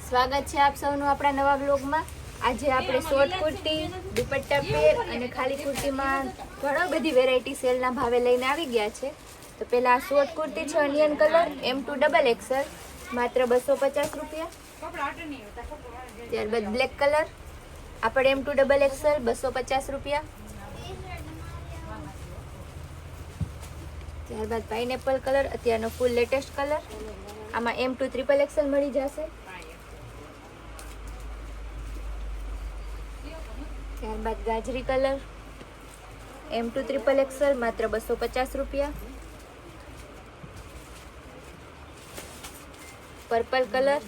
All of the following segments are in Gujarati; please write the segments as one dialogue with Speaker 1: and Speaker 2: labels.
Speaker 1: સ્વાગત છે આપ સૌનું આપણા નવા બ્લોગમાં। આજે આપણે શોર્ટ કુર્તી, દુપટ્ટા પેર અને ખાલી કુર્તીમાં ઘણી બધી વેરાયટી સેલના ભાવે લઈને આવી ગયા છે। તો પહેલા આ શોર્ટ કુર્તી છે onion colour M2 double XL માત્ર 250 રૂપિયા। ત્યારબાદ બ્લેક કલર આપણે M2 ડબલ XL 250 રૂપિયા। ત્યારબાદ પાઇનેપલ કલર અત્યારનો ફૂલ લેટેસ્ટ કલર, આમાં M2 ટ્રિપલ XL મળી જશે। ત્યારબાદ ગાજરી કલર M2 ટ્રિપલ XL માત્ર 250 રૂપિયા। Purple colour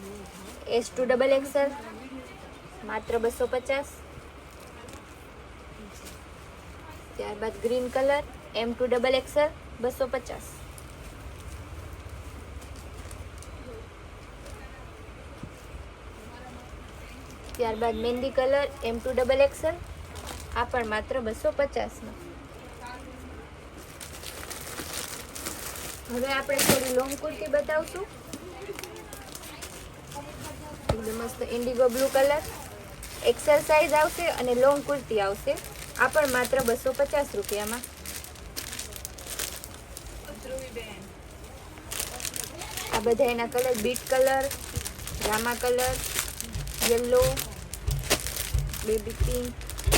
Speaker 1: S2 double XL માત્ર 250। ત્યારબાદ green colour M2 double XL 250। ત્યારબાદ મહેંદી કલર M2 ડબલ XL આ પણ માત્ર 250 માં। હવે આપણે થોડી લોંગ કુર્તી બતાવશું। એકદમ મસ્ત Indigo blue colour, XL size આવશે અને લોંગ કુર્તી આવશે। આ પણ માત્ર 250 રૂપિયામાં। આ બધા એના કલર બીટ કલર, રામા કલર, યલો, બેબી પિંક,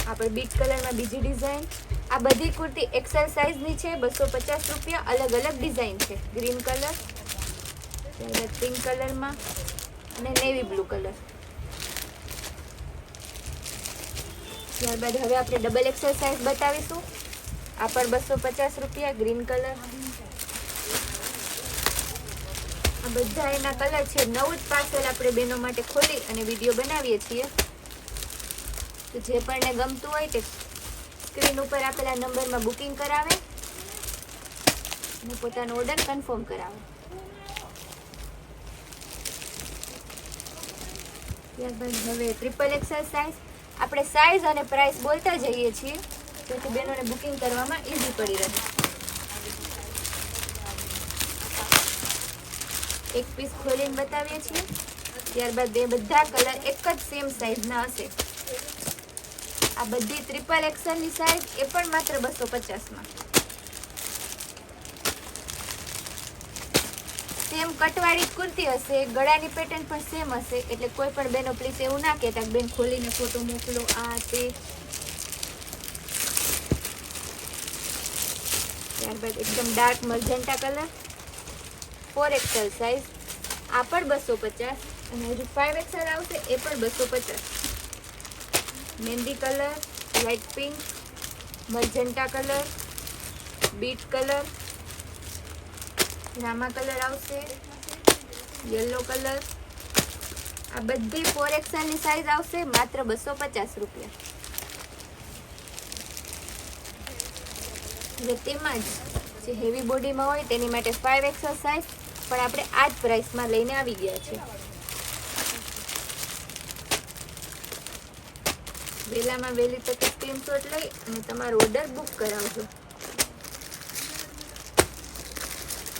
Speaker 1: આપણે બીટ કલરમાં બીજી ડિઝાઇન। આ બધી કુર્તી XL સાઇઝની છે, 250 રૂપિયા। અલગ અલગ ડિઝાઇન છે, ગ્રીન કલર, ત્યારબાદ પિંક કલરમાં અને નેવી બ્લુ કલર। ત્યારબાદ હવે આપણે ડબલ XL સાઇઝ બતાવીશું। આ પર 250 રૂપિયા, ગ્રીન કલર। આ બધા એના કલર છે। નવું જ પાર્સલ આપણે બહેનો માટે ખોલી અને વિડીયો બનાવીએ છીએ। તો જે પણ ગમતું હોય તે સ્ક્રીન ઉપર આપેલા નંબરમાં બુકિંગ કરાવે અને પોતાનો ઓર્ડર કન્ફર્મ કરાવે। ત્યારબાદ હવે ટ્રિપલ XL સાઇઝ, આપણે સાઇઝ અને પ્રાઇસ બોલતા જઈએ છીએ જેથી બહેનોને બુકિંગ કરવામાં ઈઝી પડી રહે। એક પીસ ખોલીને બતાવીએ છીએ। ત્યારબાદ બધા કલર એક જ સેમ સાઇઝના હશે। આ બધી ટ્રિપલ XL ની સાઇઝ એ પણ માત્ર 250 માં। સેમ કટવાળી કુર્તી હશે, ગળાની પેટર્ન પણ સેમ હશે, એટલે કોઈ પણ બેનો પ્લીઝ એવું ના કહેતા બેન ખોલીને ફોટો મોકલો આ તે। ત્યારબાદ એકદમ dark magenta colour 4XL size, આ પણ 250 અને હજુ 5XL આવશે એ પણ 250। Mehndi colour, light pink, magenta colour, beet colour, રામા કલર આવશે, યલો કલર। આ બધી 4XL ની સાઇઝ આવશે માત્ર 250 રૂપિયા। એટલે તેમાં જ જે હેવી બોડીમાં હોય તેની માટે 5XL સાઇઝ પણ આપણે આ જ પ્રાઇસમાં લઈને આવી ગયા છે। વહેલામાં વહેલી તકે સ્ક્રીનશોટ લઈ અને તમારો ઓર્ડર બુક કરાવજો।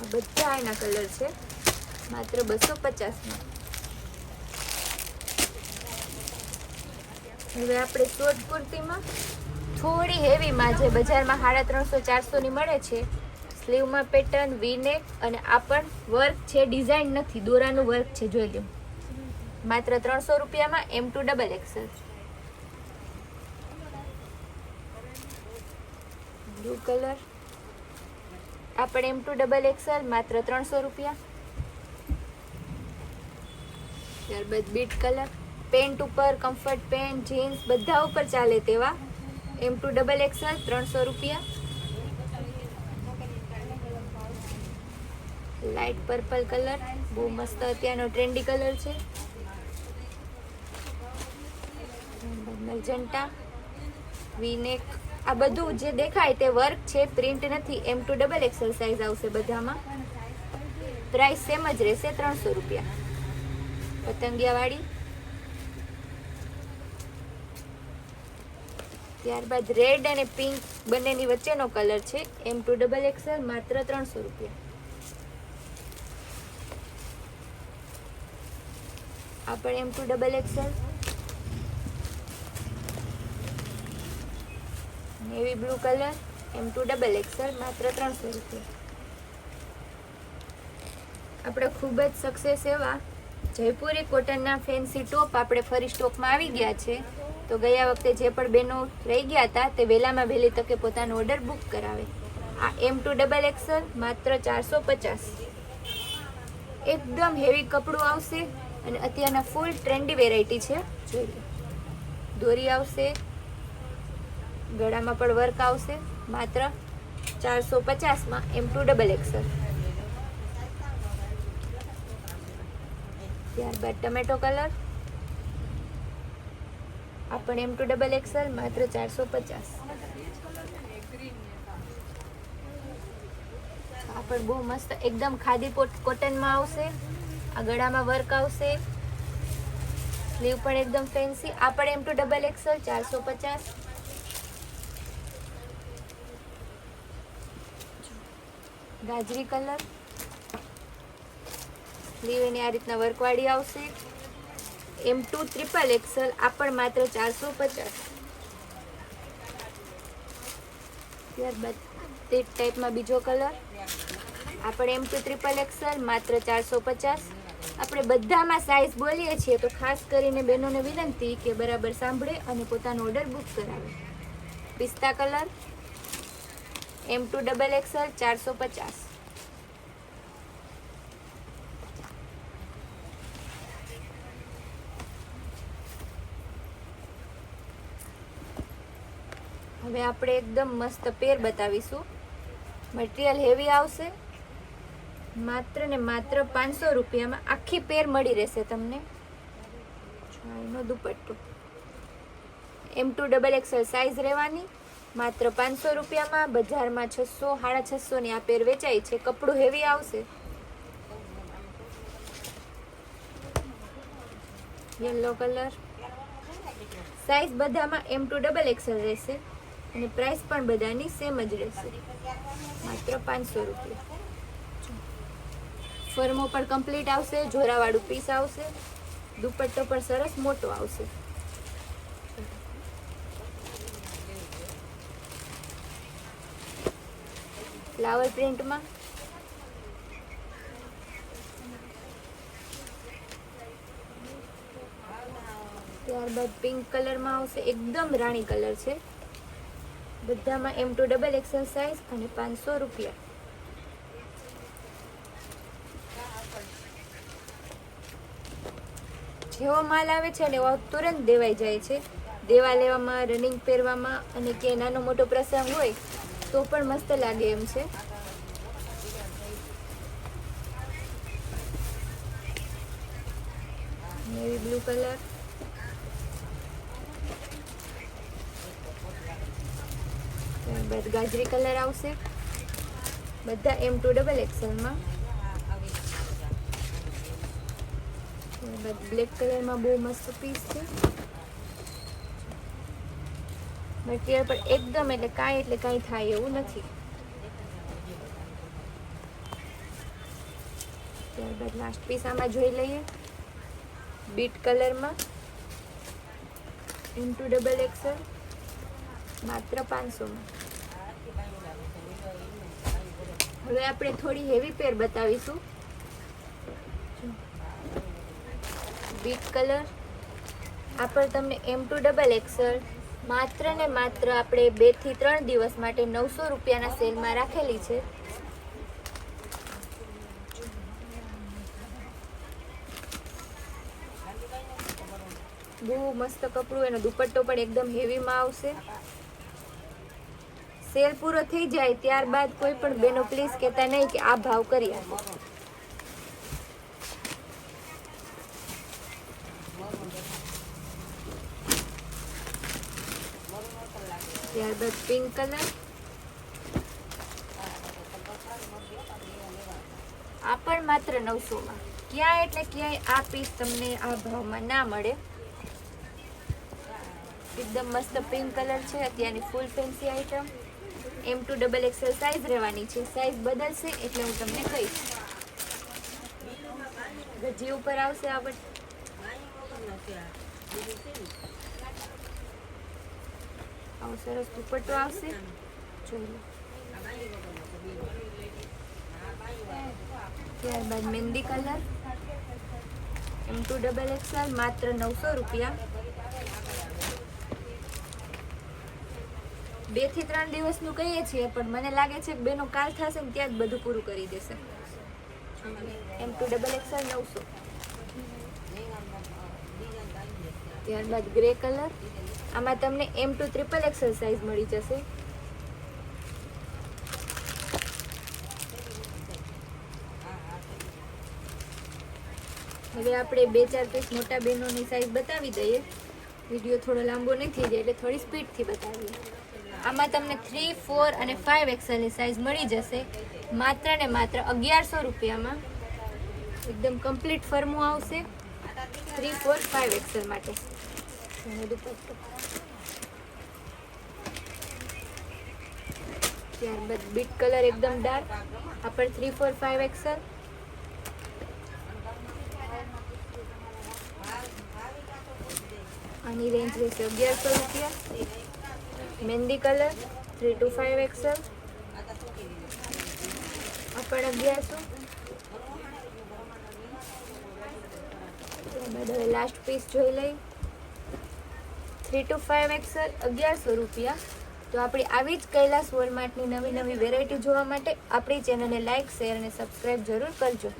Speaker 1: આ બધા એના કલર છે માત્ર 250 માં। હવે આપણે શોર્ટ કુર્તીમાં થોડી હેવીમાં જે બજારમાં 350-400 ની મળે છે, સ્લીવમાં પેટર્ન, વી નેક અને આ પણ વર્ક છે, ડિઝાઇન નથી, દોરાનું વર્ક છે, જોઈ લો। માત્ર 300 રૂપિયામાં M2 double XL। Blue colour આ પણ M2 ડબલ XL માત્ર 300 રૂપિયા। ત્યારબાદ બીટ કલર પેન્ટ ઉપર, કમ્ફર્ટ પેન્ટ, જીન્સ બધા ઉપર ચાલે તેવા M2 ડબલ XL 300 રૂપિયા। લાઇટ પર્પલ કલર બહુ મસ્ત અત્યારનો ટ્રેન્ડી કલર છે। મર્જન્ટા, વી નેક, આ બધું જે દેખાય તે વર્ક છે, પ્રિન્ટ નથી। M2 ડબલ XL સાઇઝ આવશે બધામાં। પ્રાઇસ સેમ જ રહેશે 300 રૂપિયા। પતંગિયા વાળી, ત્યારબાદ રેડ અને પિંક બંનેની વચ્ચેનો કલર છે, M2 ડબલ XL માત્ર 300 રૂપિયા। આ પણ M2 XXL. Navy blue colour M2 XXL, માત્ર 300 રૂપિયા. આપણે ખૂબ જ સક્સેસ એવા જયપુરી કોટનના ફેન્સી ટોપ આપણે ફરી સ્ટોકમાં આવી ગયા છે. તો ગયા વખતે જે પણ બહેનો રહી ગયા હતા તે વહેલામાં વહેલી તકે પોતાનો ઓર્ડર બુક કરાવે. આ M2 XXL માત્ર 450. એકદમ હેવી કપડું આવશે અને અત્યારના ફૂલ ટ્રેન્ડી વેરાયટી છે. જોઈ લો, દોરી આવશે, ગળામાં પણ વર્ક આવશે. માત્ર 450માં M2 XXL. ત્યારબાદ ટમેટો કલર, આ પણ M2 XXL, માત્ર 450. આ પણ બહુ મસ્ત એકદમ ખાદી કોટનમાં આવશે. આ ગળામાં વર્ક આવશે, સ્લીવ પણ એકદમ ફેન્સી. આ પણ M2 XXL, 450. ગાજરી કલર, સ્લીવ એની આ રીતના વર્કવાળી આવશે. M2 XXL, આ પણ માત્ર 450. ત્યારબાદ તે ટાઈપમાં બીજો કલર, આ પણ M2 XXL, માત્ર 450. આપણે બધામાં સાઇઝ બોલીએ છીએ તો ખાસ કરીને બહેનોને વિનંતી કે બરાબર સાંભળે અને પોતાનો ઓર્ડર બુક કરાવે. પિસ્તા કલર M2 XXL, 450. હવે આપણે એકદમ મસ્ત પેર બતાવીશું. મટીરિયલ હેવી આવશે. માત્ર ને માત્ર 500 રૂપિયામાં આખી પેર મળી રહેશે તમને. એનો દુપટ્ટો M2 XXL સાઇઝ રહેવાની. માત્ર 500 રૂપિયામાં. બજારમાં 600, 650 ની આ પેર વેચાય છે. કપડું હેવી આવશે. યલો કલર, સાઇઝ બધામાં M2 XXL રહેશે અને પ્રાઇસ પણ બધાની સેમ જ રહેશે. માત્ર 500 રૂપિયા. ફર્મો પણ કમ્પ્લીટ આવશે, જોરાવાળું પીસ આવશે. દુપટ્ટો પણ સરસ મોટો આવશે. ફ્લાવર પ્રિન્ટમાં ત્યારબાદ પિંક કલરમાં આવશે. એકદમ રાણી કલર છે. બધામાં M2 XXL સાઇઝ અને 500 રૂપિયા. જેવો માલ આવે છે ને એવો તુરંત દેવાઈ જાય છે. દેવા લેવામાં, રનિંગ પહેરવામાં અને કે નાનો મોટો પ્રસંગ હોય તો પણ મસ્ત લાગે એમ છે. નેવી બ્લુ કલર, ત્યારબાદ ગાજરી કલર આવશે. બધા M2 XXL માં. ત્યારબાદ બ્લેક કલરમાં બહુ મસ્ત પીસ છે. મટીરિયલ પણ એકદમ એટલે કાંઈ થાય એવું નથી. ત્યારબાદ લાસ્ટ પીસ આમાં જોઈ લઈએ. બીટ કલરમાં M2 XXL, માત્ર 500માં. હવે આપણે થોડી હેવી પેર બતાવીશું. બીટ કલર, આ પણ તમને M2 XXL માત્ર ને માત્ર આપણે 2 થી 3 દિવસ માટે 900 રૂપિયાના સેલમાં રાખેલી છે. બહુ મસ્ત કપડું. એનો દુપટ્ટો પણ એકદમ હેવીમાં આવશે. સેલ પૂરો થઈ જાય ત્યારબાદ કોઈ પણ બેનો પ્લીઝ કહેતા નહીં કે આ ભાવ કરી આપો. ત્યારબાદ પિંક કલર, આ પણ માત્ર 900માં. ક્યાં એટલે ક્યાંય આ પીસ તમને આ ભાવમાં ના મળે. એકદમ મસ્ત પિંક કલર છે. અત્યારની full fancy item. M2 XXL size રહેવાની છે. સાઇઝ બદલશે એટલે હું તમને કહીશ. ગજી ઉપર આવશે આ આવો સરસ દુપટ્ટો આવશે, જોઈ લો. ત્યારબાદ મહેંદી કલર M2XXL માત્ર 900 રૂપિયા. 2 થી 3 દિવસનું કહીએ છીએ, પણ મને લાગે છે કે બેનો કાલ થશે ને ત્યાં જ બધું પૂરું કરી દેશે. M2XXL 900. ત્યારબાદ ગ્રે કલર, આમાં તમને M2XXL સાઇઝ મળી જશે. હવે આપણે 2-4 પીસ મોટા બહેનોની સાઈઝ બતાવી દઈએ. વિડીયો થોડો લાંબો નહીં થઈ જાય એટલે થોડી સ્પીડથી બતાવીએ. આમાં તમને 3, 4 અને 5XL ની સાઈઝ મળી જશે માત્ર ને માત્ર 1100 રૂપિયામાં. એકદમ કમ્પ્લીટ ફર્મું આવશે 3, 4, 5XL માટે. ત્યારબાદ બીટ કલર એકદમ ડાર્ક, આ પણ 3, 4, 5XL. આની રેન્જ રહેશે 1100 રૂપિયા. મહેંદી કલર 3 to 5XL, આ પણ 1100. ત્યારબાદ હવે લાસ્ટ પીસ જોઈ લઈ. 3 to 5XL 1100 રૂપિયા. તો આપણી આવી જ કૈલાસ વોલમાર્ટની નવી નવી વેરાયટી જોવા માટે આપણી ચેનલને લાઇક, શેર અને સબસ્ક્રાઈબ જરૂર કરજો.